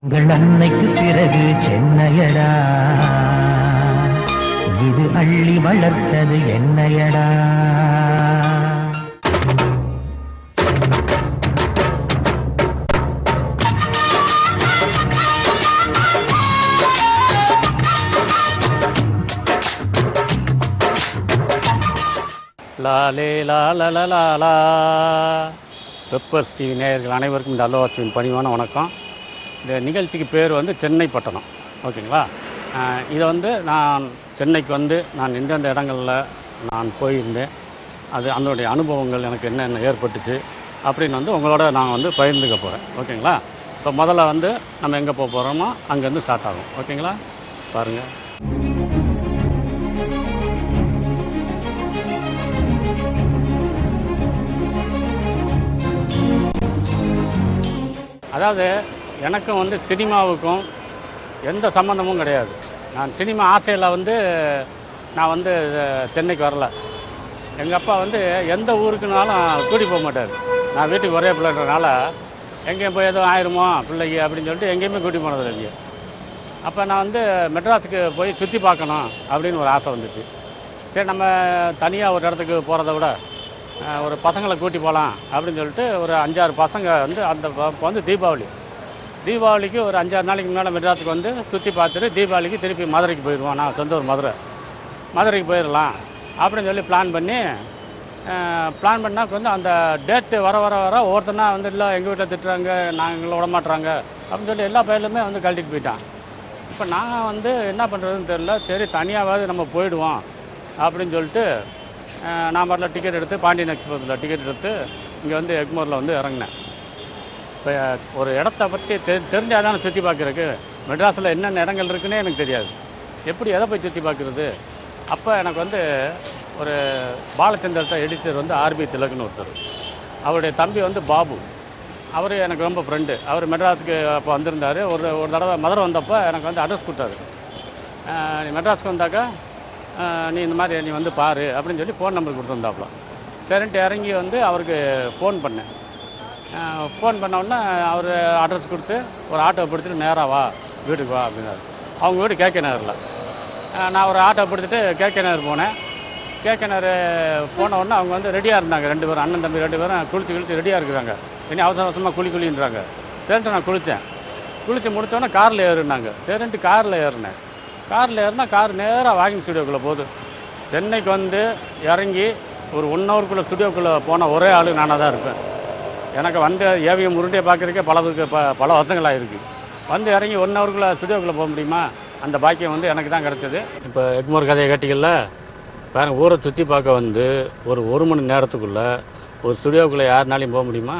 உங்கள் அன்னைக்கு பிறகு சென்னையடா, இது அள்ளி வளர்த்தது என்னையடா. லாலே லாலலா. பெப்பர்ஸ் டிவி நேயர்கள் அனைவருக்கும் இந்த அல்லோவாச்சியின் பணிவான வணக்கம். இந்த நிகழ்ச்சிக்கு பேர் வந்து சென்னை பட்டணம், ஓகேங்களா? இதை வந்து நான் சென்னைக்கு வந்து நான் எந்தெந்த இடங்களில் நான் போயிருந்தேன், அது அதனுடைய அனுபவங்கள் எனக்கு என்னென்ன ஏற்பட்டுச்சு அப்படின்னு வந்து உங்களோட நான் வந்து பகிர்ந்துக்க போகிறேன், ஓகேங்களா? இப்போ முதல்ல வந்து நம்ம எங்கே போக போகிறோமோ அங்கேருந்து ஸ்டார்ட் ஆகும், ஓகேங்களா? பாருங்கள். அதாவது எனக்கும் வந்து சினிமாவுக்கும் எந்த சம்மந்தமும் கிடையாது. நான் சினிமா ஆசையில் வந்து நான் வந்து சென்னைக்கு வரல. எங்கள் அப்பா வந்து எந்த ஊருக்குனாலும் கூட்டி போக மாட்டார். நான் வீட்டுக்கு ஒரே பிள்ளைன்றனால எங்கேயும் போய் எதுவும் ஆயிருமோ பிள்ளைக்கு அப்படின்னு சொல்லிட்டு எங்கேயுமே கூட்டி போனது இல்லையே. அப்போ நான் வந்து மெட்ராஸுக்கு போய் சுற்றி பார்க்கணும் அப்படின்னு ஒரு ஆசை வந்துச்சு. சரி, நம்ம தனியாக ஒரு இடத்துக்கு போகிறத விட ஒரு பசங்களை கூட்டி போகலாம் அப்படின்னு சொல்லிட்டு ஒரு 5-6 பசங்க வந்து அந்த இப்போ வந்து தீபாவளிக்கு ஒரு 5-6 நாளைக்கு முன்னால் மெட்ராஸுக்கு வந்து சுற்றி பார்த்துட்டு தீபாவளிக்கு திருப்பி மதுரைக்கு போயிடுவோம். நான் சொந்த ஒரு மதுரைக்கு போயிடலாம் அப்படின்னு சொல்லி பிளான் பண்ணால் வந்து அந்த டேட்டு வர ஒவ்வொருத்தனா வந்து இல்லை எங்கள் வீட்டில் திட்டுறாங்க, நாங்கள் விட மாட்டுறாங்க அப்படின்னு சொல்லி எல்லா பயிலுமே வந்து கழட்டிட்டு போயிட்டான். இப்போ நான் வந்து என்ன பண்ணுறதுன்னு தெரில. சரி, தனியாவது நம்ம போயிடுவோம் அப்படின்னு சொல்லிட்டு நான் பாட்டில் டிக்கெட் எடுத்து பாண்டியன் எக்ஸ்பிரஸில் டிக்கெட் எடுத்து இங்கே வந்து எக்மோரில் வந்து இறங்கினேன். இப்போ ஒரு இடத்த பற்றி தெரிஞ்சால் தானே சுற்றி பார்க்குறதுக்கு. மெட்ராஸில் என்னென்ன இடங்கள் இருக்குன்னே எனக்கு தெரியாது. எப்படி எதை போய் சுற்றி பார்க்குறது? அப்போ எனக்கு வந்து ஒரு பாலச்சந்திரத்தை எடிட்டர் வந்து ஆர்பி திலக்னு ஒருத்தர், அவருடைய தம்பி வந்து பாபு, அவர் எனக்கு ரொம்ப ஃப்ரெண்டு. அவர் மெட்ராஸுக்கு அப்போ வந்திருந்தார். ஒரு தடவை மதுரை வந்தப்போ எனக்கு வந்து அட்ரஸ் கொடுத்தாரு. நீ மெட்ராஸுக்கு வந்தாக்கா நீ இந்த மாதிரி நீ வந்து பாரு அப்படின்னு சொல்லி ஃபோன் நம்பர் கொடுத்துருந்தாப்புல. சரின்ட்டு இறங்கி வந்து அவருக்கு ஃபோன் பண்ணேன். ஃபோன் பண்ணோடனே அவர் அட்ரஸ் கொடுத்து ஒரு ஆட்டோ பிடிச்சிட்டு நேராக வா, வீட்டுக்கு வா அப்படின்னாரு. அவங்க வீடு கேகே நகரில். நான் ஒரு ஆட்டோ பிடிச்சிட்டு கேகே நகர் போனேன். கேகே நகர் போன உடனே அவங்க வந்து ரெடியாக இருந்தாங்க. 2 பேரும் அண்ணன் தம்பி 2 பேரும் குளித்து ரெடியாக இருக்கிறாங்க. இனி அவசரமாக குளின்றாங்க. சரின்ட்டு நான் குளித்து முடித்தோடனே காரில் ஏறுனாங்க. சரின்ட்டு காரில் ஏறினேன். ஏறினா கார் நேராக வாக்கிங் ஸ்டுடியோக்குள்ளே போகுது. சென்னைக்கு வந்து இறங்கி ஒரு 1 ஹவருக்குள்ளே ஸ்டுடியோக்குள்ளே போன ஒரே ஆள் நானாக தான் இருப்பேன். எனக்கு வந்து ஏவிஎம் உருண்டையை பார்க்குறதுக்கே பல வருஷங்களாக இருக்குது. வந்து இறங்கி 1 ஹவருக்குள்ளே ஸ்டுடியோக்குள்ளே போக முடியுமா? அந்த பாக்கியம் வந்து எனக்கு தான் கிடச்சிது. இப்போ எக்மோர் கதையை கேட்டிங்கள்ல, பாருங்கள், ஊரை சுற்றி பார்க்க வந்து ஒரு மணி நேரத்துக்குள்ளே ஒரு ஸ்டுடியோக்குள்ளே யாருனாலையும் போக முடியுமா?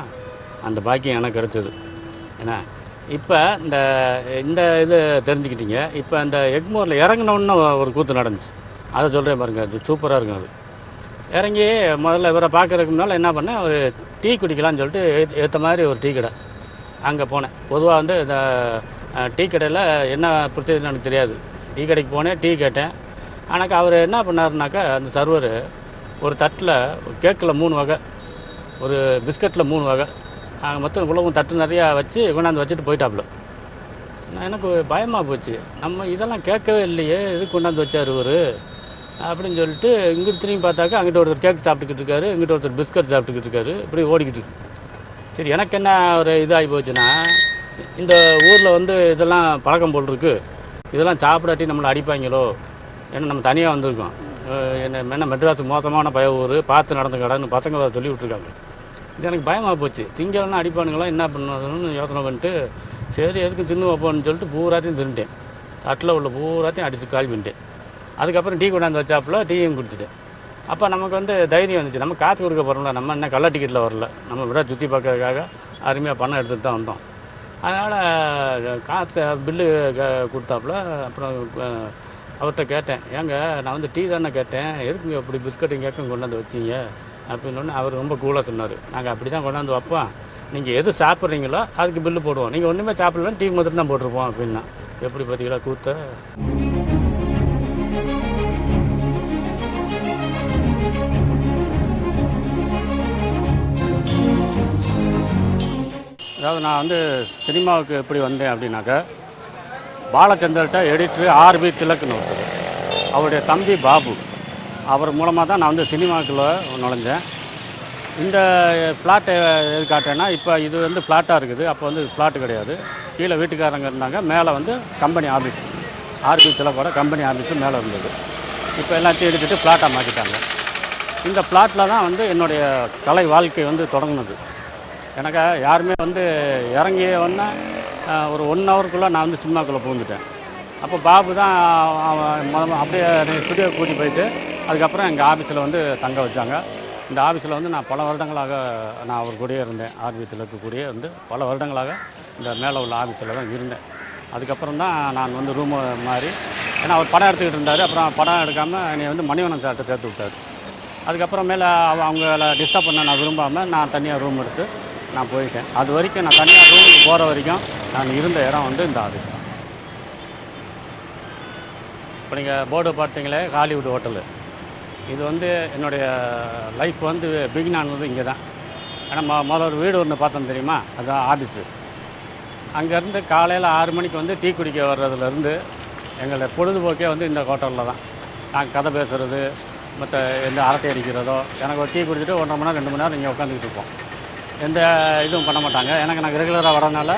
அந்த பாக்கியம் எனக்கு கிடச்சிது. ஏன்னா இப்போ இந்த இது தெரிஞ்சுக்கிட்டீங்க. இப்போ அந்த எக்மோரில் இறங்கினோன்னு ஒரு கூத்து நடந்துச்சு, அதை சொல்கிறேன் பாருங்கள். அது சூப்பராக இருக்கும். அது இறங்கி முதல்ல இவரை பார்க்குறதுக்கு முன்னால் என்ன பண்ணேன், ஒரு டீ குடிக்கலான்னு சொல்லிட்டு ஏற்ற மாதிரி ஒரு டீ கடை அங்கே போனேன். பொதுவாக வந்து இந்த டீ கடையில் என்ன பிரச்சனைன்னு எனக்கு தெரியாது. டீ கடைக்கு போனேன், டீ கேட்டேன். ஆனால் அவர் என்ன பண்ணாருனாக்கா, அந்த சர்வர் ஒரு தட்டில் கேக்கில் 3 வகை, ஒரு பிஸ்கட்டில் 3 வகை, மொத்தம் இவ்வளவும் தட்டு நிறையா வச்சு கொண்டாந்து வச்சுட்டு போயிட்டாப்புல. எனக்கு பயமாக போச்சு. நம்ம இதெல்லாம் கேட்கவே இல்லையே, எது கொண்டாந்து வச்சார் இவர் அப்படின்னு சொல்லிட்டு இங்கிட்டு திரும்பி பார்த்தாக்கா அங்கிட்ட ஒருத்தர் கேக் சாப்பிட்டுக்கிட்டு இருக்காரு, இங்கிட்ட ஒருத்தர் பிஸ்கட் சாப்பிட்டுக்கிட்டு இருக்காரு. இப்படி ஓடிக்கிட்டு இருக்கு. சரி, எனக்கு என்ன ஒரு இதாகி போச்சுன்னா, இந்த ஊரில் வந்து இதெல்லாம் பழக்கம் போல் இருக்குது, இதெல்லாம் சாப்பிடாட்டி நம்மளை அடிப்பாங்களோ, ஏன்னா நம்ம தனியாக வந்திருக்கோம், என்ன மெட்ராஸுக்கு மோசமான பய ஊர், பார்த்து நடந்து கடைன்னு பசங்க சொல்லி விட்ருக்காங்க. இது எனக்கு பயமாக போச்சு. திங்கெல்லாம் அடிப்பானுங்களா, என்ன பண்ணணும்னு யோசனை பண்ணிட்டு சரி எதுக்கு தின்னு வைப்போன்னு சொல்லிட்டு பூராத்தையும் தின்னுட்டேன். தட்டில் உள்ள பூராத்தையும் அடித்து காலி பண்ணிட்டேன். அதுக்கப்புறம் டீ கொண்டாந்து வச்சாப்புல டீயும் குடிச்சிட்டேன். அப்போ நமக்கு வந்து தைரியம் வந்துச்சு, நம்ம காசு கொடுக்க போகிறோம்ல, நம்ம என்ன கள்ள டிக்கெட்டில் வரல, நம்ம விட சுற்றி பார்க்கறதுக்காக அருமையாக பணம் எடுத்துகிட்டு தான் வந்தோம். அதனால் காசு பில்லு கொடுத்தாப்புல. அப்புறம் அவர்கிட்ட கேட்டேன், ஏங்க நான் வந்து டீ தானே கேட்டேன், எதுக்குங்க இப்படி பிஸ்கட்டும் கேட்கும் கொண்டாந்து வச்சிங்க அப்படின்னு. அவர் ரொம்ப கூலாக சொன்னார், நாங்கள் அப்படி தான் கொண்டாந்து வைப்போம், நீங்கள் எது சாப்பிட்றீங்களோ அதுக்கு பில்லு போடுவோம், நீங்கள் ஒன்றுமே சாப்பிடலன்னு டீ மட்டும் தான் போட்டிருப்போம் அப்படின்னா. எப்படி பார்த்தீங்களா கூத்த? அதாவது நான் வந்து சினிமாவுக்கு எப்படி வந்தேன் அப்படின்னாக்கா, பாலச்சந்தர்கிட்ட எடிட்ரு ஆர்பி திலக்குன்னு ஒருத்தர், அவருடைய தம்பி பாபு, அவர் மூலமாக தான் நான் வந்து சினிமாவுக்குள்ளே நுழைஞ்சேன். இந்த ஃப்ளாட்டை எது காட்டுறேன்னா, இப்போ இது வந்து ஃப்ளாட்டாக இருக்குது, அப்போ வந்து ஃப்ளாட்டு கிடையாது. கீழே வீட்டுக்காரங்க இருந்தாங்க, மேலே வந்து கம்பெனி ஆஃபீஸ், ஆர்பி திலக்கோட கம்பெனி ஆஃபீஸு மேலே இருந்தது. இப்போ எல்லாத்தையும் எடுத்துகிட்டு ஃப்ளாட்டாக மாற்றிட்டாங்க. இந்த ஃப்ளாட்டில் தான் வந்து என்னுடைய கலை வாழ்க்கை வந்து தொடங்குனது. எனக்கு யாருமே வந்து இறங்கிய உடனே ஒரு 1 ஹவருக்குள்ளே நான் வந்து சினிமாக்குள்ளே பூந்துட்டேன். அப்போ பாபு தான் அப்படியே ஸ்டுடியோ கூட்டி போயிட்டு அதுக்கப்புறம் எங்கள் ஆஃபீஸில் வந்து தங்க வச்சாங்க. இந்த ஆஃபீஸில் வந்து நான் பல வருடங்களாக நான் அவர் கூடயே இருந்தேன். ஆர்பி திலக்கு கூடயே வந்து பல வருடங்களாக இந்த மேலே உள்ள ஆஃபீஸில் தான் இருந்தேன். அதுக்கப்புறம் தான் நான் வந்து ரூம் மாறி, ஏன்னா அவர் படம் எடுத்துக்கிட்டு இருந்தார். அப்புறம் படம் எடுக்காமல் என்னை வந்து மணிவண்ணன் சார்கிட்ட சேர்த்து விட்டார். அதுக்கப்புறம் மேலே அவங்கள டிஸ்டர்ப் பண்ண நான் விரும்பாமல் நான் தனியாக ரூம் எடுத்து நான் போயிட்டேன். அது வரைக்கும் நான் தனியாக ரூமுக்கு போகிற வரைக்கும் நான் இருந்த இடம் வந்து இந்த ஆஃபீஸ் தான். இப்போ நீங்கள் போர்டு பார்த்தீங்களே, ஹாலிவுட் ஹோட்டலு, இது வந்து என்னுடைய லைஃப் வந்து பிகின் ஆனது இங்கே தான். ஏன்னா முதல்ல ஒரு வீடு ஒன்று பார்த்தோம் தெரியுமா, அதுதான் ஆஃபீஸு. அங்கேருந்து காலையில் 6 மணிக்கு வந்து டீ குடிக்க வர்றதுலேருந்து எங்களுடைய பொழுதுபோக்கே வந்து இந்த ஹோட்டலில் தான். நாங்கள் கதை பேசுகிறது, மற்ற எந்த அரட்டை அடிக்கிறதோ, எனக்கு ஒரு டீ குடிச்சிட்டு 1.5 மணி நேரம் 2 மணி நேரம் இங்கே உட்காந்துக்கிட்டு இருப்போம். எந்த இதுவும் பண்ண மாட்டாங்க. எனக்கு நாங்கள் ரெகுலராக வரதுனால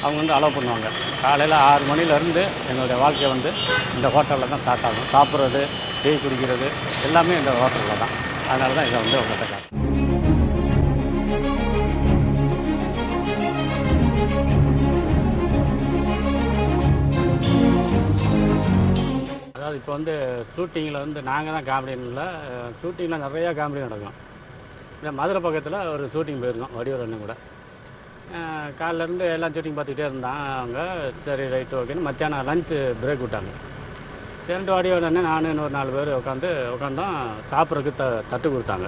அவங்க வந்து அலோவ் பண்ணுவாங்க. காலையில் 6 மணிலேருந்து என்னுடைய வாழ்க்கை வந்து இந்த ஹோட்டலில் தான் ஸ்டார்ட் ஆகும். சாப்பிட்றது, டீ குடிக்கிறது எல்லாமே இந்த ஹோட்டலில் தான். அதனால தான் இதை வந்து உங்கள்கிட்ட காட்டுறேன். அதாவது இப்போ வந்து ஷூட்டிங்கில் வந்து நாங்கள் தான் காமெடின்னு இல்லை, ஷூட்டிங்கில் நிறையா காமெடி நடக்கும். இந்த மதுரை பக்கத்தில் ஒரு ஷூட்டிங் போயிருக்கோம் வடிவேல் அண்ணன் கூட. காலிலேருந்து எல்லாம் ஷூட்டிங் பார்த்துக்கிட்டே இருந்தாங்க. சரி ரைட்டு ஓகேன்னு மத்தியானம் லஞ்சு பிரேக் விட்டாங்க. சரின்ட்டு வடிவேல் அண்ணன் நான் இன்னொரு 4 பேர் உட்காந்தோம். சாப்பிட்றதுக்கு தட்டு கொடுத்தாங்க.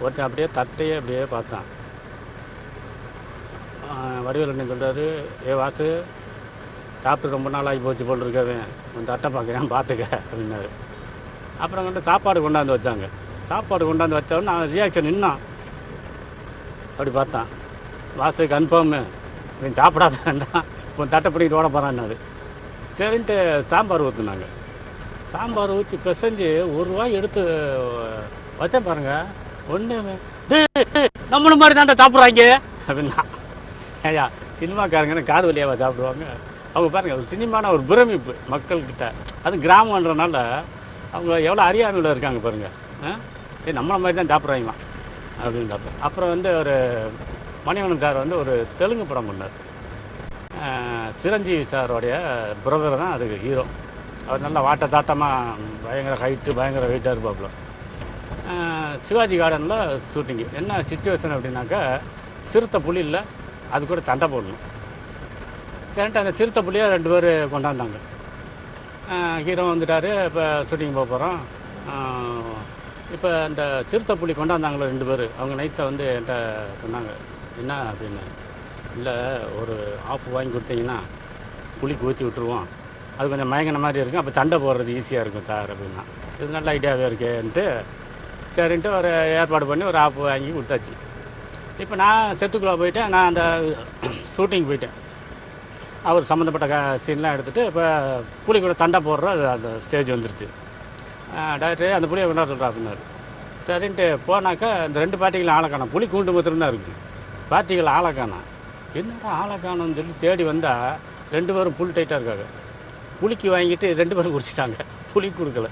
ஒருத்தன் அப்படியே தட்டையே அப்படியே பார்த்தான். வடிவேல் அண்ணன் சொல்கிறாரு, ஏ வாசு, சாப்பிட்டு ரொம்ப நாள் ஆகி போச்சு போல் இருக்கவன், உன் தட்டை பார்க்குறேன் பார்த்துக்க அப்படின்னாரு. அப்புறம் வந்து சாப்பாடு கொண்டாந்து வச்சாங்க. சாப்பாடு கொண்டாந்து வச்சவொன்னு நான் ரியாக்ஷன் நின்னான். அப்படி பார்த்தான். வாசு கன்ஃபார்மு, நீ சாப்பிடாத வேண்டாம், உன் தட்டை பிடிக்கிட்டு ஓட போகிறான்னாரு. சரின்ட்டு சாம்பார் ஊற்றுனாங்க. சாம்பார் ஊற்றி பிசைஞ்சு 1 ரூபாய் எடுத்து வச்சேன் பாருங்க. ஒன்று நம்மளும் மாதிரி தாண்டா சாப்பிட்றாங்க அப்படின்னா. ஐயா, சினிமாக்காரங்கன்னு காது வழியாவா சாப்பிடுவாங்க? அவங்க பாருங்கள், ஒரு சினிமான ஒரு பிரமிப்பு மக்கள்கிட்ட. அது கிராமன்றனால அவங்க எவ்வளோ அறியாமையில் இருக்காங்க பாருங்கள். நம்மளை மாதிரி தான் சாப்பிட்றாங்களாம் அப்படின்னு பார்ப்போம். அப்புறம் வந்து ஒரு மணிவண்ணன் சார் வந்து ஒரு தெலுங்கு படம் பண்ணார். சிரஞ்சீவி சாரோடைய பிரதர் தான் அதுக்கு ஹீரோ. அவர் நல்லா வாட்ட தாட்டமாக பயங்கர ஹைட்டு, பயங்கர வெயிட்டாக இருப்பாப்புல. சிவாஜி கார்டனில் ஷூட்டிங்கு. என்ன சிச்சுவேஷன் அப்படின்னாக்கா, சிறுத்தை புலி இல்லை, அது கூட சண்டை போடணும். சரின்ட்டு அந்த சிறுத்தை புலியை 2 பேர் கொண்டாந்தாங்க. ஹீரோ வந்துட்டார். இப்போ ஷூட்டிங் போக போகிறோம். இப்போ இந்த சிறுத்தை புலி கொண்டாந்தாங்களோ 2 பேர், அவங்க நைட்ஸை வந்து என்கிட்ட சொன்னாங்க. என்ன அப்படின்னு, இல்லை ஒரு ஆப்பு வாங்கி கொடுத்தீங்கன்னா புளிக்கு ஊற்றி விட்டுருவோம், அது கொஞ்சம் மயங்கின மாதிரி இருக்கும், அப்போ சண்டை போடுறது ஈஸியாக இருக்கும் சார் அப்படின்னா. இது நல்ல ஐடியாவே இருக்கேன்ட்டு சரின்ட்டு ஒரு ஏற்பாடு பண்ணி ஒரு ஆப்பு வாங்கி விட்டாச்சு. இப்போ நான் செட்டுக்குள்ளே போயிட்டேன். நான் அந்த ஷூட்டிங் போயிட்டேன். அவர் சம்மந்தப்பட்ட சீன்லாம் எடுத்துகிட்டு இப்போ புலி கூட சண்டை போடுற அந்த ஸ்டேஜ் வந்துருச்சு. டாக்டர் அந்த புளியை கொண்டாட சொல்கிறா அப்படின்னாரு. சரின்ட்டு போனாக்கா இந்த 2 பார்ட்டிகளும் ஆளை காணோம். புலி கூண்டு மாத்திரம் தான் இருக்குது, பார்ட்டிகள் ஆளை காணோம். என்னடா ஆளை காணோன்னு சொல்லி தேடி வந்தால் 2 பேரும் புல் டைட்டாக இருக்காங்க. புளிக்கு வாங்கிட்டு 2 பேரும் குடிச்சிட்டாங்க, புளி கொடுக்கல.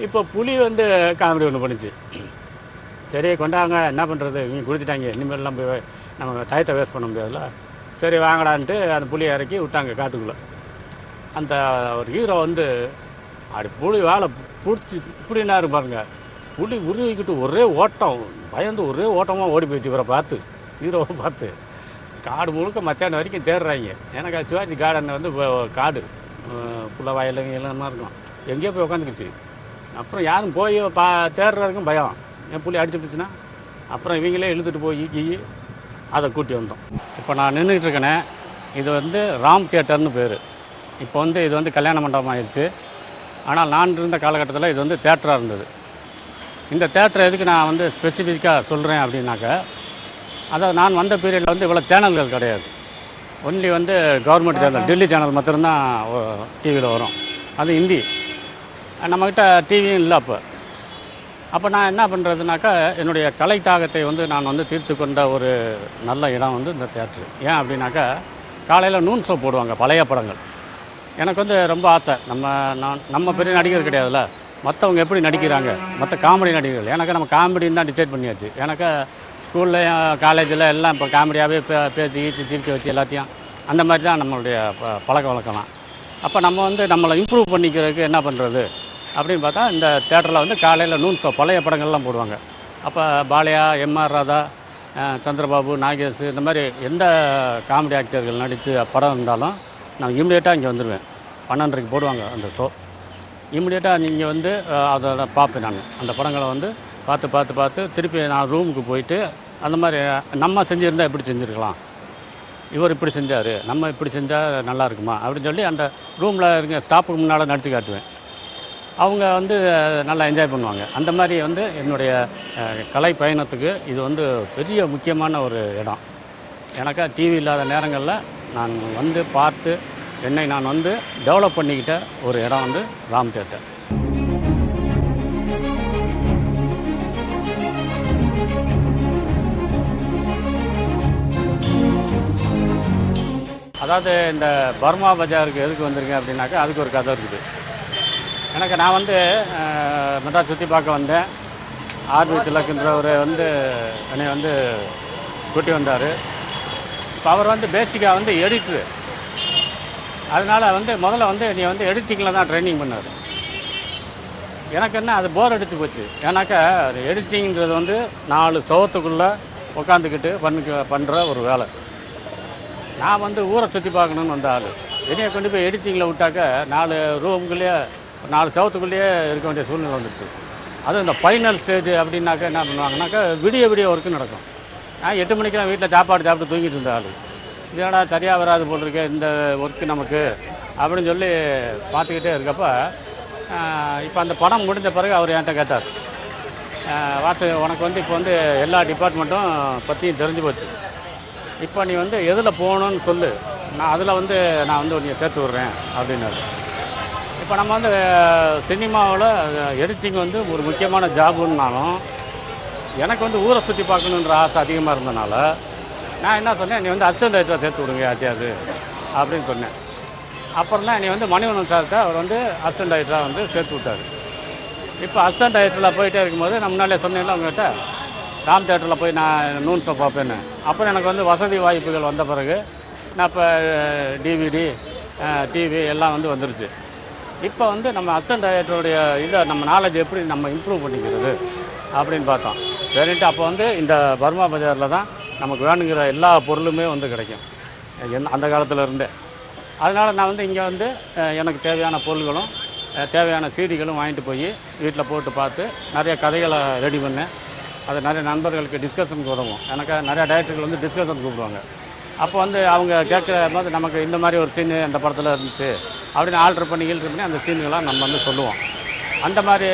இப்போ புளி வந்து காமெடி ஒன்று பண்ணிச்சு. சரி கொண்டாங்க, என்ன பண்ணுறது, இவங்க குடிச்சிட்டாங்க, இனிமேல்லாம் போய் நம்ம டயத்தை வேஸ்ட் பண்ண முடியாதுல்ல. சரி வாங்கடான்ட்டு அந்த புளியை இறக்கி விட்டாங்க காட்டுக்குள்ளே. அந்த ஒரு ஹீரோ வந்து அப்படி புளி வாழை பிடிச்சி இப்படின்னா இருப்பாருங்க. புளி உருவிக்கிட்டு ஒரே ஓட்டம், பயந்து ஒரே ஓட்டமாக ஓடி போயிடுச்சு இவரை பார்த்து, ஹீரோவை பார்த்து. காடு முழுக்க மத்தியானம் வரைக்கும் தேடுறாங்க. எனக்கு சிவாஜி கார்டன் வந்து காடு ஃபுல்லாக வயலுங்க எல்லாமே இருக்கும். எங்கேயோ போய் உட்காந்துக்குச்சு. அப்புறம் யாரும் போய் தேடுறதுக்கும் பயம், என் புளி அடிச்சு போச்சுன்னா. அப்புறம் இவங்களே இழுத்துட்டு போய் அதை கூட்டி வந்தோம். இப்போ நான் நின்றுக்கிட்டு இருக்கேனே, இது வந்து ராம் தியேட்டர்னு பேர். இப்போ வந்து இது வந்து கல்யாண மண்டபம் ஆயிடுச்சு. ஆனால் நான் இருந்த காலகட்டத்தில் இது வந்து தேட்டராக இருந்தது. இந்த தேட்டரை எதுக்கு நான் வந்து ஸ்பெசிஃபிக்காக சொல்கிறேன் அப்படின்னாக்கா, அதாவது நான் வந்த பீரியடில் வந்து இவ்வளோ சேனல்கள் கிடையாது. ஒன்லி வந்து கவர்மெண்ட் சேனல், டெல்லி சேனல் மட்டும்தான் டிவியில் வரும். அது ஹிந்தி. நம்மக்கிட்ட டிவியும் இல்லை அப்போ நான் என்ன பண்ணுறதுனாக்கா, என்னுடைய கலை தாகத்தை வந்து நான் வந்து தீர்த்து கொண்ட ஒரு நல்ல இடம் வந்து இந்த தியேட்ரு. ஏன் அப்படின்னாக்கா, காலையில் நூன் ஷோ போடுவாங்க பழைய படங்கள். எனக்கு வந்து ரொம்ப ஆசை, நம்ம பெரிய நடிகர் கிடையாதுல்ல, மற்றவங்க எப்படி நடிக்கிறாங்க, மற்ற காமெடி நடிகர்கள். எனக்கு நம்ம காமெடின்னு தான் டிசைட் பண்ணியாச்சு. எனக்கு ஸ்கூல்லையும் காலேஜில் எல்லாம் இப்போ காமெடியாகவே பேசி ஈச்சி சிரிக்க வச்சு எல்லாத்தையும் அந்த மாதிரி தான் நம்மளுடைய பழக்க வழக்கலாம். அப்போ நம்ம வந்து நம்மளை இம்ப்ரூவ் பண்ணிக்கிறதுக்கு என்ன பண்ணுறது அப்படின்னு பார்த்தா, இந்த தேட்டரில் வந்து காலையில் நூன் ஷோ பழைய படங்கள்லாம் போடுவாங்க. அப்போ பாலையா, எம்ஆர் ராதா, சந்திரபாபு, நாகேஷ், இந்த மாதிரி எந்த காமெடி ஆக்டர்கள் நடித்து படம் இருந்தாலும் நான் இம்மிடியேட்டாக இங்கே வந்துடுவேன். 12:30 போடுவாங்க அந்த ஷோ. இம்மிடியேட்டாக நீங்கள் வந்து அதை பார்ப்பேன். நான் அந்த படங்களை வந்து பார்த்து திருப்பி நான் ரூமுக்கு போயிட்டு அந்த மாதிரி நம்ம செஞ்சுருந்தால் எப்படி செஞ்சுருக்கலாம், இவர் இப்படி செஞ்சார், நம்ம இப்படி செஞ்சால் நல்லா இருக்குமா அப்படின்னு சொல்லி அந்த ரூமில் இருக்க ஸ்டாஃபுக்கு முன்னால் நடித்து காட்டுவேன். அவங்க வந்து நல்லா என்ஜாய் பண்ணுவாங்க. அந்த மாதிரி வந்து என்னுடைய கலை பயணத்துக்கு இது வந்து பெரிய முக்கியமான ஒரு இடம். எனக்கா டிவி இல்லாத நேரங்களில் நான் வந்து பார்த்து என்னை நான் வந்து டெவலப் பண்ணிக்கிட்ட ஒரு இடம் வந்து ராம் தியேட்டர். அதாவது இந்த பர்மா பஜாருக்கு எதுக்கு வந்திருக்கேன் அப்படின்னாக்கா, அதுக்கு ஒரு கதை இருக்குது. நான் வந்து மெட்ராஸ் சுற்றி பார்க்க வந்தேன். ஆர்வி திலக்குன்றவர் வந்து என்னை வந்து கூட்டி வந்தார். இப்போ அவர் வந்து பேசிக்காக வந்து எடிட்ரு. அதனால் வந்து முதல்ல வந்து நீ வந்து எடிட்டிங்கில் தான் ட்ரைனிங் பண்ணார். எனக்கு என்ன அது போர் அடித்து போச்சு. ஏன்னாக்கா எடிட்டிங்கிறது வந்து 4 சுவத்துக்குள்ளே உட்காந்துக்கிட்டு பண்ணுற ஒரு வேலை. நான் வந்து ஊரை சுற்றி பார்க்கணுன்னு வந்த ஆள். என்னையை கொண்டு போய் எடிட்டிங்கில் விட்டாக்க 4 ரூமுக்குள்ளேயே 4 சவத்துக்குள்ளேயே இருக்க வேண்டிய சூழ்நிலை வந்துடுச்சு. அதுவும் இந்த ஃபைனல் ஸ்டேஜ் அப்படின்னாக்கா என்ன பண்ணுவாங்கனாக்கா, விடிய ஒர்க்கு நடக்கும். நான் 8 மணிக்கெலாம் வீட்டில் சாப்பிட்டு தூங்கிட்டு இருந்த ஆள். இதோட சரியாக வராது போல் இருக்கு இந்த ஒர்க்கு நமக்கு அப்படின்னு சொல்லி பார்த்துக்கிட்டே இருக்கப்போ, இப்போ அந்த படம் முடிஞ்ச பிறகு அவர் என்கிட்ட கேட்டார், உனக்கு வந்து இப்போ வந்து எல்லா டிபார்ட்மெண்ட்டும் பற்றியும் தெரிஞ்சு போச்சு, இப்போ நீ வந்து எதில் போகணுன்னு சொல்லு, நான் அதில் வந்து நான் வந்து நீ சேர்த்து விட்றேன் அப்படின்னாரு. இப்போ நம்ம வந்து சினிமாவில் எடிட்டிங் வந்து ஒரு முக்கியமான ஜாபுன்னாலும் எனக்கு வந்து ஊரை சுற்றி பார்க்கணுன்ற ஆசை அதிகமாக இருந்தனால நான் என்ன சொன்னேன், நீ வந்து அசிஸ்டன்ட் டைரக்டராக சேர்த்து விடுங்க யார்ட்டையாவது அப்படின்னு சொன்னேன். அப்புறம் தான் நீ வந்து மணிவண்ணன் சார்கிட்ட அவர் வந்து அசிஸ்டன்ட் டைரக்டராக வந்து சேர்த்து விட்டார். இப்போ அசிஸ்டன்ட் டைரக்டரில் போயிட்டே இருக்கும்போது நான் முன்னாலே சொன்னேன்ல அவங்ககிட்ட, ராம் தியேட்டரில் போய் நான் நூன் ஷோ பார்ப்பேன்னு. அப்புறம் எனக்கு வந்து வசதி வாய்ப்புகள் வந்த பிறகு நான் இப்போ டிவிடி, டிவி எல்லாம் வந்து வந்துருச்சு. இப்போ வந்து நம்ம அசிஸ்டன்ட் டைரக்டருடைய இதை நம்ம நாலேஜ் எப்படி நம்ம இம்ப்ரூவ் பண்ணிக்கிறது அப்படின்னு பார்த்தோம். சரின்ட்டு அப்போ வந்து இந்த பர்மா பஜாரில் தான் நமக்கு வேணுங்கிற எல்லா பொருளுமே வந்து கிடைக்கும் அந்த காலத்தில் இருந்தே. அதனால் நான் வந்து இங்கே வந்து எனக்கு தேவையான பொருள்களும் தேவையான சீடிகளும் வாங்கிட்டு போய் வீட்டில் போட்டு பார்த்து நிறைய கதைகளை ரெடி பண்ணேன். அது நிறைய நண்பர்களுக்கு டிஸ்கஷனுக்கு உதவும். எனக்கு நிறையா டைரக்டர்கள் வந்து டிஸ்கஷன் கூப்பிடுவாங்க. அப்போ வந்து அவங்க கேட்குற போது நமக்கு இந்த மாதிரி ஒரு சீனு அந்த படத்தில் இருந்துச்சு அப்படின்னு ஆல்ட்ரு பண்ணி அந்த சீன்களாம் நம்ம வந்து சொல்லுவோம். அந்த மாதிரி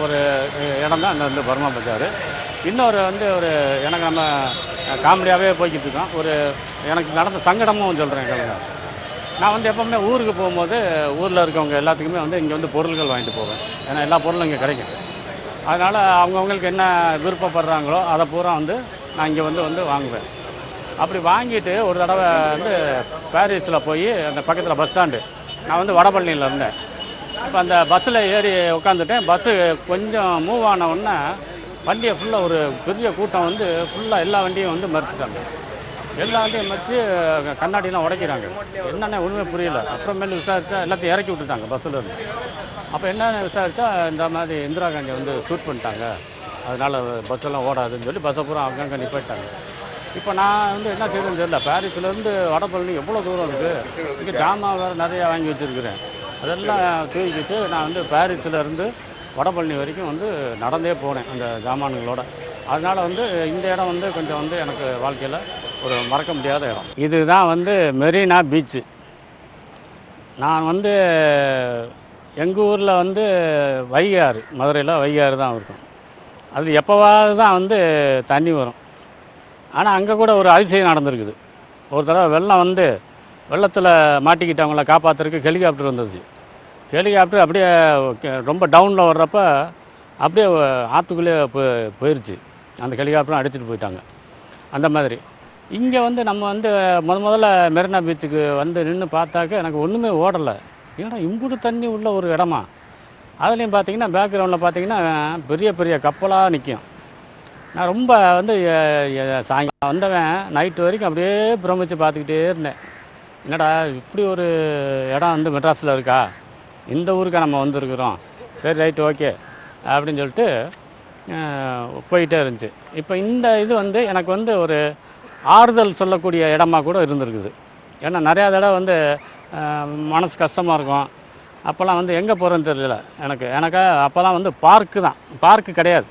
ஒரு இடம் தான் இந்த பர்மா பஜார். இன்னொரு வந்து ஒரு எனக்கு நம்ம காமெடியாகவே போய்கிட்டு இருக்கோம். ஒரு எனக்கு நடந்த சங்கடமும் சொல்கிறேன் கேளுங்க. நான் வந்து எப்போவுமே ஊருக்கு போகும்போது ஊரில் இருக்கவங்க எல்லாத்துக்குமே வந்து இங்கே வந்து பொருள்கள் வாங்கிட்டு போவேன். ஏன்னா எல்லா பொருளும் இங்கே கிடைக்கும். அதனால் அவங்கவுங்களுக்கு என்ன விருப்பப்படுறாங்களோ அதை பூரா வந்து நான் இங்கே வந்து வாங்குவேன். அப்படி வாங்கிட்டு ஒரு தடவை வந்து பாரிஸில் போய் அந்த பக்கத்தில் பஸ் ஸ்டாண்டு, நான் வந்து வடபழனியில் இருந்தேன். இப்போ அந்த பஸ்ஸில் ஏறி உட்காந்துட்டேன். பஸ்ஸு கொஞ்சம் மூவ் ஆன உடனே வண்டியை ஃபுல்லாக ஒரு பெரிய கூட்டம் வந்து ஃபுல்லாக எல்லா வண்டியும் வந்து மறிச்சிட்டாங்க. எல்லா வண்டியும் மறித்து கண்ணாடிலாம் உடைக்கிறாங்க. என்னென்ன உண்மை புரியல. அப்புறமேல விசாரித்தா எல்லாத்தையும் இறக்கி விட்டுட்டாங்க பஸ்ஸில் இருந்து. அப்போ என்னென்ன விசாரித்தா இந்த மாதிரி இந்திரா காந்தி வந்து ஷூட் பண்ணிட்டாங்க, அதனால் பஸ்ஸெல்லாம் ஓடாதுன்னு சொல்லி பஸ்ஸை பூரா அங்கங்கே நிப்பாட்டாங்க. இப்போ நான் வந்து என்ன செய்யணும்னு தெரியல. பாரிஸ்லேருந்து வடபழனி எவ்வளோ தூரம் இருக்குது, இங்கே ஜாமான் வேறு நிறையா வாங்கி வச்சுருக்கிறேன். அதெல்லாம் தூக்கிட்டு நான் வந்து பாரிஸ்லேருந்து வடபழனி வரைக்கும் வந்து நடந்தே போனேன் அந்த ஜாமான்களோட. அதனால் வந்து இந்த இடம் வந்து கொஞ்சம் வந்து எனக்கு வாழ்க்கையில் ஒரு மறக்க முடியாத இடம். இதுதான் வந்து மெரினா பீச்சு. நான் வந்து எங்கள் ஊரில் வந்து வைகாறு, மதுரையில் வைகாறு தான் இருக்கும். அது எப்போவாவது தான் வந்து தண்ணி வரும். ஆனால் அங்கே கூட ஒரு அதிசயம் நடந்திருக்குது. ஒரு தடவை வெள்ளம் வந்து வெள்ளத்தில் மாட்டிக்கிட்டவங்கள காப்பாற்றுறதுக்கு ஹெலிகாப்டர் வந்துருச்சு. ஹெலிகாப்டர் அப்படியே ரொம்ப டவுனில் வர்றப்ப அப்படியே ஆற்றுக்குள்ளேயே போயிடுச்சு. அந்த ஹெலிகாப்டரும் அடிச்சிட்டு போயிட்டாங்க. அந்த மாதிரி இங்கே வந்து நம்ம வந்து முதல்ல மெரினா பீச்சுக்கு வந்து நின்று பார்த்தாக்க எனக்கு ஒன்றுமே ஓடலை. ஏன்னா இம்புட்டு தண்ணி உள்ள ஒரு இடமா. அதுலேயும் பார்த்தீங்கன்னா பேக்ரவுண்டில் பார்த்தீங்கன்னா பெரிய பெரிய கப்பலாக நிற்கும். நான் ரொம்ப வந்து சாயங்காலம் வந்தவன் நைட்டு வரைக்கும் அப்படியே பிரமிச்சு பார்த்துக்கிட்டே இருந்தேன். என்னடா இப்படி ஒரு இடம் வந்து மெட்ராஸில் இருக்கா, இந்த ஊருக்கா நம்ம வந்துருக்குறோம், சரி ரைட்டு ஓகே அப்படின்னு சொல்லிட்டு போயிட்டே இருந்துச்சு. இப்போ இந்த இது வந்து எனக்கு வந்து ஒரு ஆறுதல் சொல்லக்கூடிய இடமா கூட இருந்திருக்குது. ஏன்னா நிறையா தடவை வந்து மனசு கஷ்டமாக இருக்கும். அப்போல்லாம் வந்து எங்கே போகிறேன்னு தெரியல எனக்கு அப்போல்லாம் வந்து பார்க்கு கிடையாது.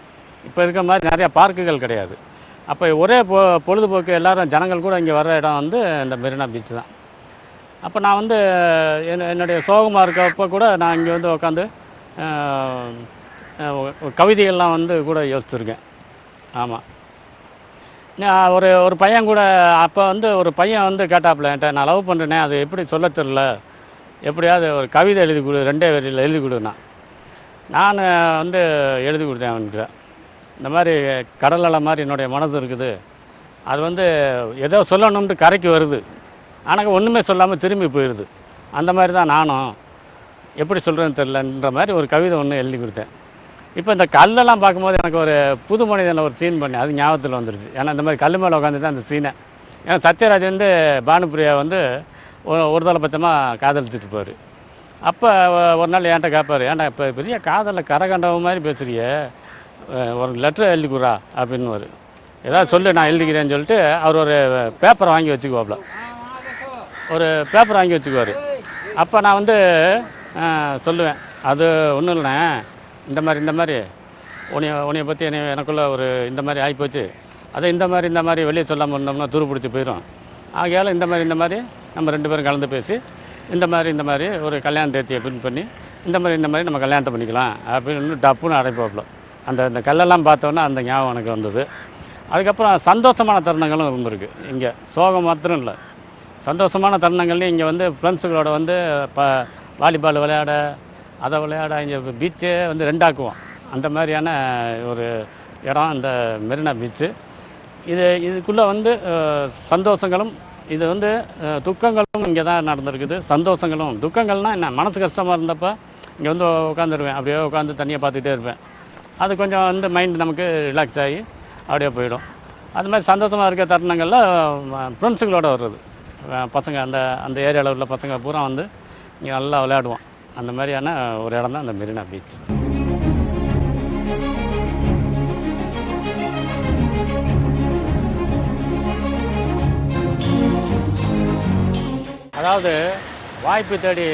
இப்போ இருக்கிற மாதிரி நிறையா பார்க்குகள் கிடையாது. அப்போ ஒரே பொழுதுபோக்கு எல்லாரும் ஜனங்கள் கூட இங்கே வர்ற இடம் வந்து இந்த மெரினா பீச் தான். அப்போ நான் வந்து என்னுடைய சோகமாக இருக்கப்போ கூட நான் இங்கே வந்து உட்காந்து கவிதைகள்லாம் வந்து கூட யோசிச்சுருக்கேன். ஆமாம், நான் ஒரு பையன் கூட அப்போ வந்து ஒரு பையன் வந்து கேட்டாப்புல என்கிட்ட, நான் லவ் பண்ணுறேனே அது எப்படி சொல்ல தெரில, எப்படியாவது ஒரு கவிதை எழுதி கொடு, 2 வரியில் எழுதி கொடுன்னா. நான் வந்து எழுதி கொடுத்தேன் அவன்கிட்ட. இந்த மாதிரி கடல் அலை மாதிரி என்னுடைய மனசு இருக்குது, அது வந்து ஏதோ சொல்லணும்னு கரைக்கு வருது, ஆனால் ஒன்றுமே சொல்லாமல் திரும்பி போயிடுது. அந்த மாதிரி தான் நானும், எப்படி சொல்கிறேன்னு தெரிலன்ற மாதிரி ஒரு கவிதை ஒன்று எழுதி கொடுத்தேன். இப்போ இந்த கல்லெல்லாம் பார்க்கும்போது எனக்கு ஒரு புது மனிதனில் ஒரு சீன் பண்ணி அது ஞாபகத்தில் வந்துருச்சு. ஏன்னா இந்த மாதிரி கல் மேலே உட்காந்து தான் அந்த சீனை. ஏன்னா சத்யராஜ் வந்து பானுப்பிரியா வந்து ஒரு தலைபட்சமாக காதலிச்சுட்டு போவார். அப்போ ஒரு நாள் என்கிட்ட கேட்பார், ஏன்டா இப்போ பெரிய காதலில் கரகண்டவ மாதிரி பேசுறிய, ஒரு லெட்டர் எழுதி கொடுறா அப்படின்னு ஏதாவது சொல்லு நான் எழுதிக்கிறேன்னு சொல்லிட்டு அவர் ஒரு பேப்பரை வாங்கி வச்சுக்குவாப்ல, ஒரு பேப்பர் வாங்கி வச்சுக்குவார். அப்போ நான் வந்து சொல்லுவேன், அது ஒன்றும் இல்லைண்ணே, இந்த மாதிரி உன்னைய பற்றி எனக்குள்ள ஒரு இந்த மாதிரி ஆகிப்போச்சு, அதை இந்த மாதிரி வெளியே சொல்லாமல் இருந்தோம்னா துரு பிடிச்சி போயிடும், ஆகையால் இந்த மாதிரி நம்ம 2 பேரும் கலந்து பேசி இந்த மாதிரி ஒரு கல்யாண தேதியை பின் பண்ணி இந்த மாதிரி நம்ம கல்யாணத்தை பண்ணிக்கலாம் அப்படின்னு டப்புன்னு அடைப்பாப்புல. அந்த கல்லெல்லாம் பார்த்தோன்னா அந்த ஞாபகம் எனக்கு வந்தது. அதுக்கப்புறம் சந்தோஷமான தருணங்களும் இருந்திருக்கு. இங்கே சோகம் மாத்திரம் இல்லை, சந்தோஷமான தருணங்கள்லையும் இங்கே வந்து ஃப்ரெண்ட்ஸுகளோட வந்து வாலிபால் விளையாட, அதை விளையாட இங்கே பீச்சே வந்து 2 ஆக்குவோம். அந்த மாதிரியான ஒரு இடம் இந்த மெரினா பீச்சு. இதுக்குள்ளே வந்து சந்தோஷங்களும், இது வந்து துக்கங்களும் இங்கே தான் நடந்திருக்குது. சந்தோஷங்களும், துக்கங்கள்னால் என்ன, மனசு கஷ்டமாக இருந்தப்போ இங்கே வந்து உட்காந்துருவேன், அப்படியே உட்காந்து தண்ணியை பார்த்துக்கிட்டே இருப்பேன். அது கொஞ்சம் வந்து மைண்ட் நமக்கு ரிலாக்ஸ் ஆகி அப்படியே போயிடும். அது மாதிரி சந்தோஷமாக இருக்க தருணங்களில் ஃப்ரெண்ட்ஸுகளோட வர்றது, பசங்க அந்த ஏரியாவில் உள்ள பசங்க பூரா வந்து இங்கே நல்லா விளையாடுவோம். அந்த மாதிரியான ஒரு இடம் தான் அந்த மெரினா பீச். அதாவது வாய்ப்பு தேடி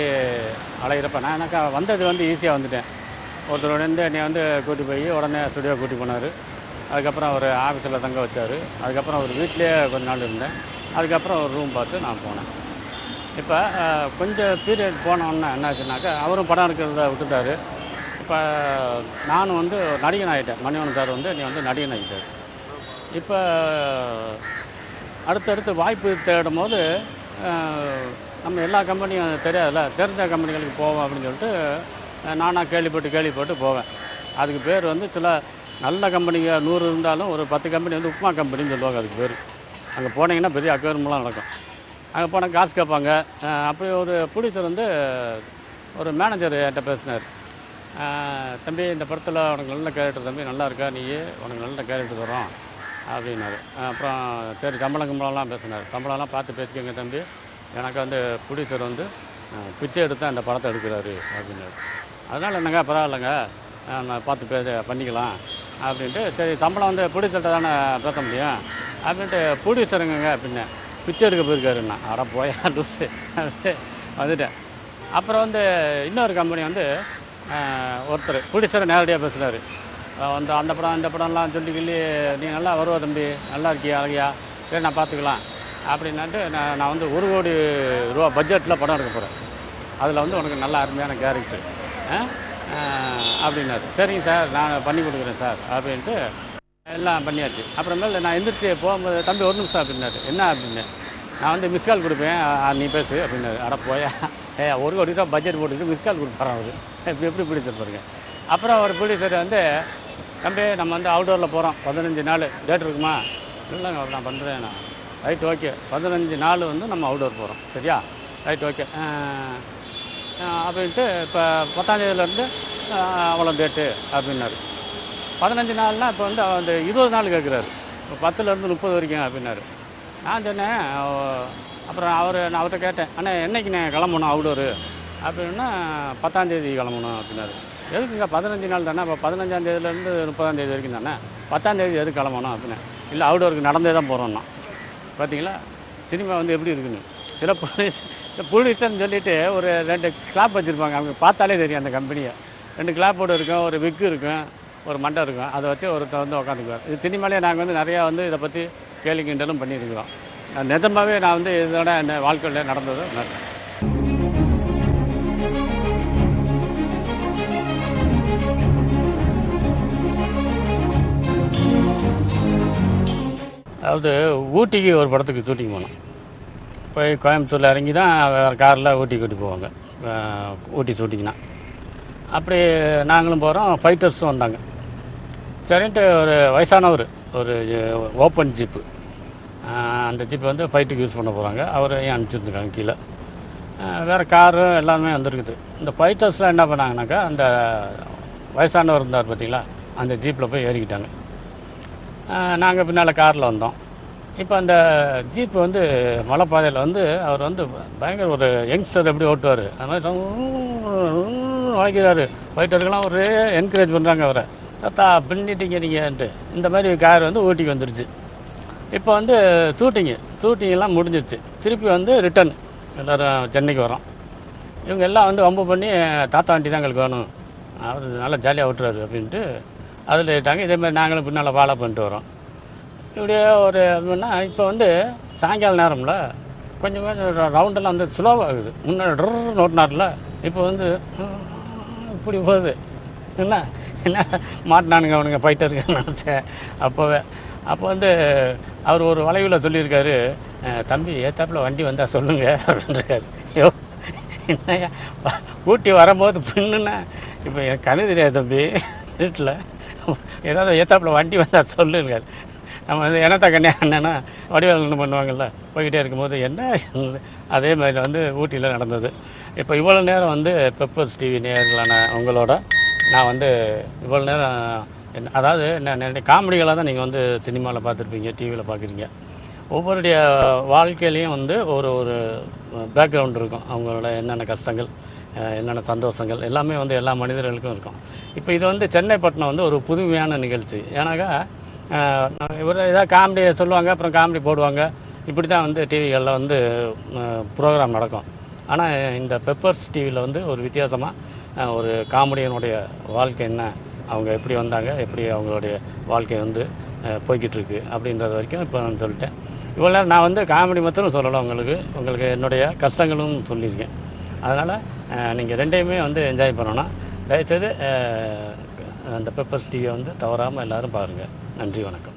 அலைகிறப்ப நான் எனக்கு வந்தது வந்து ஈஸியாக வந்துட்டேன். ஒருத்தர் வந்து என்னை வந்து கூட்டி போய் உடனே ஸ்டுடியோ கூட்டி போனார். அதுக்கப்புறம் அவர் ஆஃபீஸில் தங்க வச்சார். அதுக்கப்புறம் ஒரு வீட்லேயே கொஞ்ச நாள் இருந்தேன். அதுக்கப்புறம் ஒரு ரூம் பார்த்து நான் போனேன். இப்போ கொஞ்சம் பீரியட் போனோன்னா என்ன ஆச்சுனாக்கா, அவரும் படம் எடுக்கிறத விட்டுட்டார். இப்போ நானும் வந்து நடிகன் ஆகிட்டேன். மணிவண்ணன் சார் வந்து நீ வந்து நடிகன் ஆகிட்டார். இப்போ அடுத்தடுத்து வாய்ப்பு தேடும் போது நம்ம எல்லா கம்பெனியும் தெரியாதுல்ல, தெரிஞ்ச கம்பெனிகளுக்கு போவோம் அப்படின்னு சொல்லிட்டு நானாக கேள்விப்பட்டு போவேன். அதுக்கு பேர் வந்து சில நல்ல கம்பெனிங்க 100 இருந்தாலும் ஒரு 10 கம்பெனி வந்து உப்புமா கம்பெனின்னு சொல்லுவாங்க அதுக்கு பேர். அங்கே போனீங்கன்னா பெரிய அக்கௌர்மெலாம் நடக்கும். அங்கே போனால் காசு கேட்பாங்க. அப்படி ஒரு ப்ரொடியூசர் வந்து ஒரு மேனேஜர் என்கிட்ட பேசினார். தம்பி, இந்த படத்தில் உனக்கு நல்ல கேரக்டர் தம்பி, நல்லா இருக்கா, நீ உனக்கு நல்ல கேரக்டர் தரோம் அப்படின்னாரு. அப்புறம் சரி சம்பளம்லாம் பேசினார். சம்பளம்லாம் பார்த்து பேசிக்கோங்க தம்பி, எனக்கு வந்து ப்ரொடியூசர் வந்து பிச்சை எடுத்து அந்த படத்தை எடுக்கிறாரு அப்படின்னாரு. அதனால் என்னங்க பரவாயில்லைங்க, நான் பார்த்து பண்ணிக்கலாம் அப்படின்ட்டு, சரி சம்பளம் வந்து ப்ரொடியூசர்கிட்ட தானே பேச முடியும் அப்படின்ட்டு, ப்ரொடியூசருங்க அப்படின்னு பிச்சை எடுக்க போயிருக்காருண்ணா. அட போயா லூஸு வந்துட்டேன். அப்புறம் வந்து இன்னொரு கம்பெனி வந்து ஒருத்தர் ப்ரொடியூசரை நேரடியாக பேசுகிறாரு. வந்து அந்த படம் இந்த படம்லாம் சொல்லி நீ நல்லா வருவா தம்பி, நல்லா இருக்கியா அழகியா, சரி நான் பார்த்துக்கலாம் அப்படின்னாட்டு நான் வந்து 1 கோடி ரூபா பட்ஜெட்டில் படம் எடுக்க போகிறேன், அதில் வந்து உனக்கு நல்ல அருமையான கேரக்டர் அப்படின்னாரு. சரிங்க சார், நான் பண்ணி கொடுக்குறேன் சார் அப்படின்ட்டு எல்லாம் பண்ணியாச்சு. அப்புறமேல நான் எந்திரிச்சு போகும்போது தம்பி ஒரு நிமிஷம் அப்படின்னாரு. என்ன அப்படின்னு. நான் வந்து மிஸ் கால் கொடுப்பேன், நீ பேசு அப்படின்னாரு. அட போயா, 1 கோடி ரூபா பட்ஜெட் போட்டுக்கிட்டு மிஸ் கால் கொடுப்பாரு அவரு. எப்படி பிடிச்சிரு பாருங்க. அப்புறம் ஒரு ப்ரொடியூசர் வந்து, தம்பி நம்ம வந்து அவுட்டோரில் போகிறோம் 15 நாள் டேட் இருக்குமா? இல்லைங்க நான் பண்ணுறேன் நான். ரைட் ஓகே, 15 நாள் வந்து நம்ம அவுட்டோர் போகிறோம், சரியா? ரைட் ஓகே அப்படின்ட்டு இப்போ 10ஆம் தேதியிலேருந்து அவ்வளோ டேட்டு அப்படின்னாரு. 15 நாள்னால் இப்போ வந்து அந்த 20 நாள் கேட்குறாரு. இப்போ 10லேருந்து 30 வரைக்கும் அப்படின்னாரு. நான் சொன்னேன். அப்புறம் நான் அவர்கிட்ட கேட்டேன், அண்ணா என்னைக்கு நான் கிளம்பணும் அவுடோரு அப்படின்னா 10ஆம் தேதி கிளம்பணும் அப்படின்னாரு. எதுக்குங்க 15 நாள் தானே, இப்போ 15ஆம் தேதியிலேருந்து 30ஆம் தேதி வரைக்கும் தானே, 10ஆம் தேதி எதுக்கு கிளம்பணும் அப்படின்னு. இல்லை அவுடோருக்கு நடந்தே தான் போகிறோன்னா. பார்த்தீங்களா சினிமா வந்து எப்படி இருக்குன்னு. சில புலிஸ்ன்னு சொல்லிட்டு ஒரு 2 கிளாப் வச்சுருப்பாங்க, அவங்க பார்த்தாலே தெரியும் அந்த கம்பெனியை. 2 கிளாப்போடு இருக்கும், ஒரு விக்கு இருக்கும், ஒரு மண்டை இருக்கும், அதை வச்சு ஒருத்தர் வந்து உட்காந்துக்குவார். இது சினிமாலே நாங்கள் வந்து நிறையா வந்து இதை பற்றி கேலி கிண்டலும் பண்ணியிருக்கிறோம். நிஜமாகவே நான் வந்து இதோட என்ன வாழ்க்கையில் நடந்தது நடந்தேன். அதாவது ஊட்டிக்கு ஒரு படத்துக்கு ஷூட்டிங் போனோம். போய் கோயம்புத்தூரில் இறங்கி தான் வேறு காரில் ஊட்டி கூட்டி போவாங்க, ஊட்டி ஷூட்டிங்னா. அப்படி நாங்களும் போகிறோம், ஃபைட்டர்ஸும் வந்தாங்க. சரின்ட்டு ஒரு வயசானவர், ஒரு ஓப்பன் ஜீப்பு, அந்த ஜீப்பை வந்து ஃபைட்டுக்கு யூஸ் பண்ண போகிறாங்க. அவரையும் அனுப்பிச்சிருந்துருக்காங்க கீழே. வேறு காரு எல்லாமே வந்துருக்குது. இந்த ஃபைட்டர்ஸ்லாம் என்ன பண்ணாங்கனாக்கா, அந்த வயசானவர் இருந்தார் பார்த்தீங்களா, அந்த ஜீப்பில் போய் ஏறிக்கிட்டாங்க. நாங்கள் பின்னால் காரில் வந்தோம். இப்போ அந்த ஜீப்பு வந்து மலைப்பாதையில் வந்து அவர் வந்து பயங்கர ஒரு யங்ஸ்டர் எப்படி ஓட்டுவார் அது மாதிரி வளைக்கிறாரு. ஃபைட்டருக்கெல்லாம் ஒரு என்கரேஜ் பண்ணுறாங்க அவரை, தாத்தா பின்னிட்டீங்க நீங்கன்ட்டு. இந்த மாதிரி கார் வந்து ஊட்டிக்கு வந்துருச்சு. இப்போ வந்து ஷூட்டிங்கெல்லாம் முடிஞ்சிருச்சு. திருப்பி வந்து ரிட்டன் எல்லோரும் சென்னைக்கு வரோம். இவங்க எல்லாம் வந்து வம்பு பண்ணி, தாத்தா வண்டி தான் எங்களுக்கு வேணும், அவர் நல்லா ஜாலியாக ஓட்டுறாரு அப்படின்ட்டு அதில் ஏறிட்டாங்க. இதேமாதிரி நாங்களும் பின்னால் ஃபாலோ பண்ணிட்டு வரோம். இப்படியே ஒரு அப்படின்னா இப்போ வந்து சாயங்கால நேரம்ல கொஞ்சம் ரவுண்டெல்லாம் வந்து ஸ்லோவாகுது. முன்னாடி ஓட்டினார்ல, இப்போ வந்து இப்படி போகுது. என்ன மாட்டினானுங்க அவனுங்க ஃபைட்டருக்கு நினச்சேன் அப்போவே. அப்போ வந்து அவர் ஒரு வளைவில் சொல்லியிருக்காரு, தம்பி ஏத்தாப்பில் வண்டி வந்தால் சொல்லுங்கள் அப்படின்றாரு. ஐயோ என்னையா ஊட்டி வரும்போது பின்னுன்னா, இப்போ எனக்கு கண்ணு தெரியாது தம்பி, வீட்டில் ஏதாவது ஏத்தாப்பில் வண்டி வந்தால் சொல்லுங்காரு. நம்ம வந்து என்னத்த கண்ணியா என்னன்னா வடிவேலு பண்ணுவாங்கள்ல, போய்கிட்டே இருக்கும்போது என்ன அதே மாதிரி வந்து ஊட்டியில் நடந்தது. இப்போ இவ்வளோ நேரம் வந்து பெப்பர்ஸ் டிவி நேயர்களான உங்களோட நான் வந்து இவ்வளோ நேரம் அதாவது என்ன காமெடிகளாக தான் நீங்கள் வந்து சினிமாவில் பார்த்துருப்பீங்க, டிவியில் பார்க்குறீங்க. ஒவ்வொருடைய வாழ்க்கையிலையும் வந்து ஒரு பேக்ரவுண்ட் இருக்கும். அவங்களோட என்னென்ன கஷ்டங்கள், என்னென்ன சந்தோஷங்கள் எல்லாமே வந்து எல்லா மனிதர்களுக்கும் இருக்கும். இப்போ இது வந்து சென்னைப்பட்டினம் வந்து ஒரு புதுமையான நிகழ்ச்சி. ஏன்னாக்கா இவர் ஏதாவது காமெடி சொல்லுவாங்க, அப்புறம் காமெடி போடுவாங்க. இப்படி தான் வந்து டிவிகளில் வந்து ப்ரோக்ராம் நடக்கும். ஆனால் இந்த பெப்பர்ஸ் டிவியில் வந்து ஒரு வித்தியாசமாக ஒரு காமெடியனுடைய வாழ்க்கை என்ன, அவங்க எப்படி வந்தாங்க, எப்படி அவங்களுடைய வாழ்க்கை வந்து போய்கிட்டு இருக்கு அப்படின்றது வரைக்கும் இப்போ நான் சொல்லிட்டேன். இவ்வளோ நேரம் நான் வந்து காமெடி மாத்திரம் சொல்லலை, உங்களுக்கு என்னுடைய கஷ்டங்களும் சொல்லியிருக்கேன். அதனால் நீங்கள் ரெண்டையுமே வந்து என்ஜாய் பண்ணணும். தயவுசெய்து அந்த பெப்பர்ஸ் டிவியை வந்து தவறாமல் எல்லோரும் பாருங்கள். நன்றி, வணக்கம்.